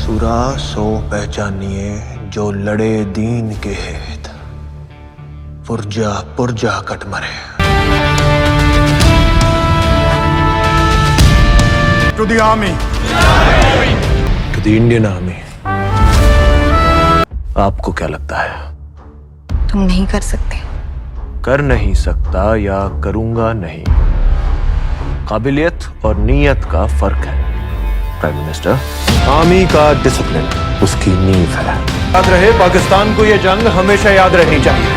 सुरा सो पहचानिए जो लड़े दीन के हेत, पुरजा पुरजा कट मरे। To the army. To the Indian Army. आपको क्या लगता है? तुम नहीं कर सकते। कर नहीं सकता या करूंगा नहीं, काबिलियत और नीयत का फर्क है। प्राइम मिनिस्टर, आर्मी का डिसिप्लिन उसकी नींव है। याद रहे, पाकिस्तान को यह जंग हमेशा याद रहनी चाहिए।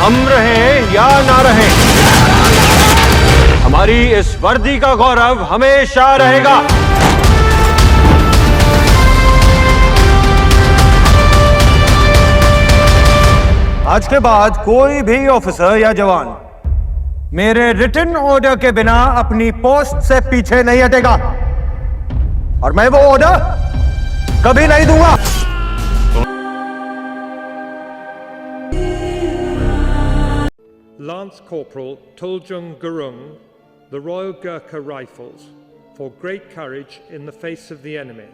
हम रहें या ना रहें, हमारी इस वर्दी का गौरव हमेशा रहेगा। आज के बाद कोई भी ऑफिसर या जवान मेरे रिटन ऑर्डर के बिना अपनी पोस्ट से पीछे नहीं हटेगा, और मैं वो ऑर्डर कभी नहीं दूंगा। Lance Corporal Tuljung Gurung, the Royal Gurkha Rifles, for great courage in the face of the enemy.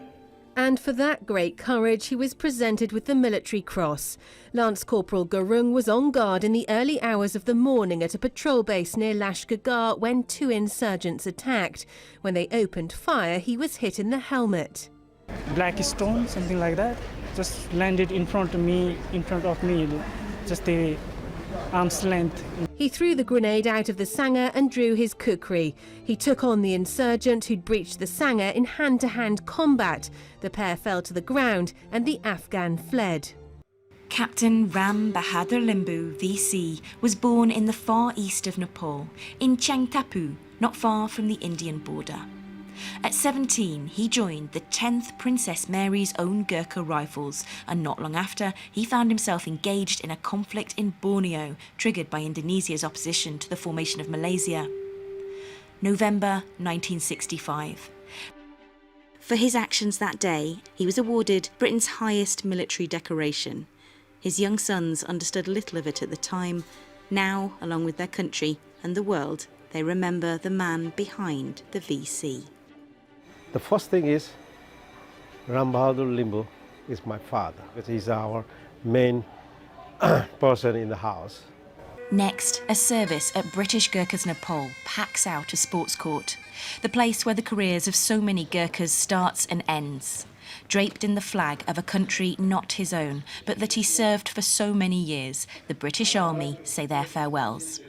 And for that great courage, he was presented with the Military Cross. Lance Corporal Gurung was on guard in the early hours of the morning at a patrol base near Lashkar when two insurgents attacked. When they opened fire, he was hit in the helmet. Black stone, something like that, just landed in front of me, just a arm's length. He threw the grenade out of the Sangha and drew his kukri. He took on the insurgent who'd breached the Sangha in hand-to-hand combat. The pair fell to the ground and the Afghan fled. Captain Shyam Bahadur Limbu, VC, was born in the far east of Nepal, in Changtapu, not far from the Indian border. At 17, he joined the 10th Princess Mary's Own Gurkha Rifles, and not long after, he found himself engaged in a conflict in Borneo, triggered by Indonesia's opposition to the formation of Malaysia. November 1965. For his actions that day, he was awarded Britain's highest military decoration. His young sons understood little of it at the time. Now, along with their country and the world, they remember the man behind the VC. The first thing is, Shyam Bahadur Limbu is my father, because he's our main person in the house. Next, a service at British Gurkhas Nepal packs out a sports court, the place where the careers of so many Gurkhas starts and ends. Draped in the flag of a country not his own, but that he served for so many years, the British Army say their farewells.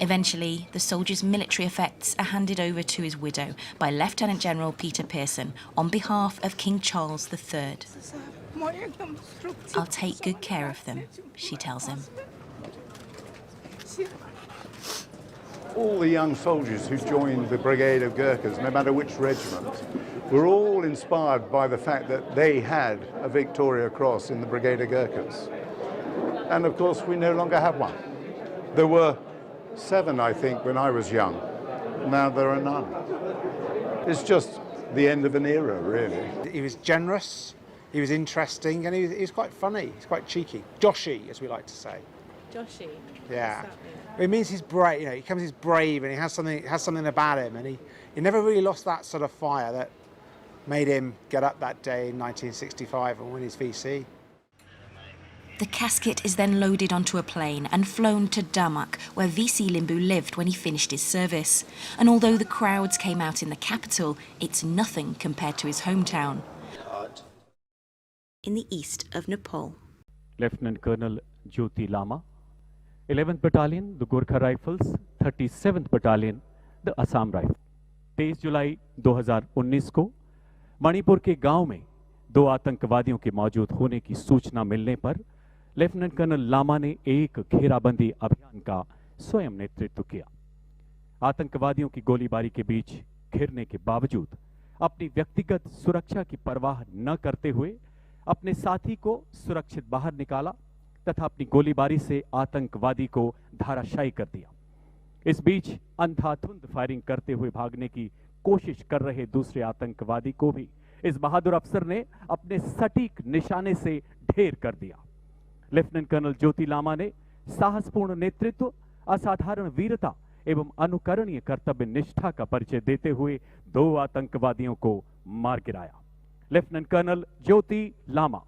Eventually, the soldier's military effects are handed over to his widow by Lieutenant General Peter Pearson on behalf of King Charles III. "I'll take good care of them," she tells him. All the young soldiers who joined the Brigade of Gurkhas, no matter which regiment, were all inspired by the fact that they had a Victoria Cross in the Brigade of Gurkhas. And of course, we no longer have one. There were 7, I think, when I was young. Now there are none. It's just the end of an era, really. He was generous, he was interesting, and he was quite funny. He's quite cheeky. Joshy, as we like to say. Joshy? Yeah. It means he's brave. You know, he's brave, and he has something about him, and he never really lost that sort of fire that made him get up that day in 1965 and win his VC. The casket is then loaded onto a plane and flown to Damak, where VC Limbu lived when he finished his service. And although the crowds came out in the capital, it's nothing compared to his hometown. In the east of Nepal. Lieutenant Colonel Jyoti Lama, 11th Battalion, the Gorkha Rifles, 37th Battalion, the Assam Rifles. 23 जुलाई 2019 को मणिपुर के गांव में 2 आतंकवादियों के मौजूद होने की सूचना मिलने पर लेफ्टिनेंट कर्नल लामा ने एक घेराबंदी अभियान का स्वयं नेतृत्व किया। आतंकवादियों की गोलीबारी के बीच घिरने के बावजूद अपनी व्यक्तिगत सुरक्षा की परवाह न करते हुए अपने साथी को सुरक्षित बाहर निकाला तथा अपनी गोलीबारी से आतंकवादी को धराशायी कर दिया। इस बीच अंधाधुंध फायरिंग करते हुए भागने की कोशिश कर रहे दूसरे आतंकवादी को भी इस बहादुर अफसर ने अपने सटीक निशाने से ढेर कर दिया। लेफ्टिनेंट कर्नल ज्योति लामा ने साहसपूर्ण नेतृत्व, असाधारण वीरता एवं अनुकरणीय कर्तव्य निष्ठा का परिचय देते हुए 2 आतंकवादियों को मार गिराया। लेफ्टिनेंट कर्नल ज्योति लामा।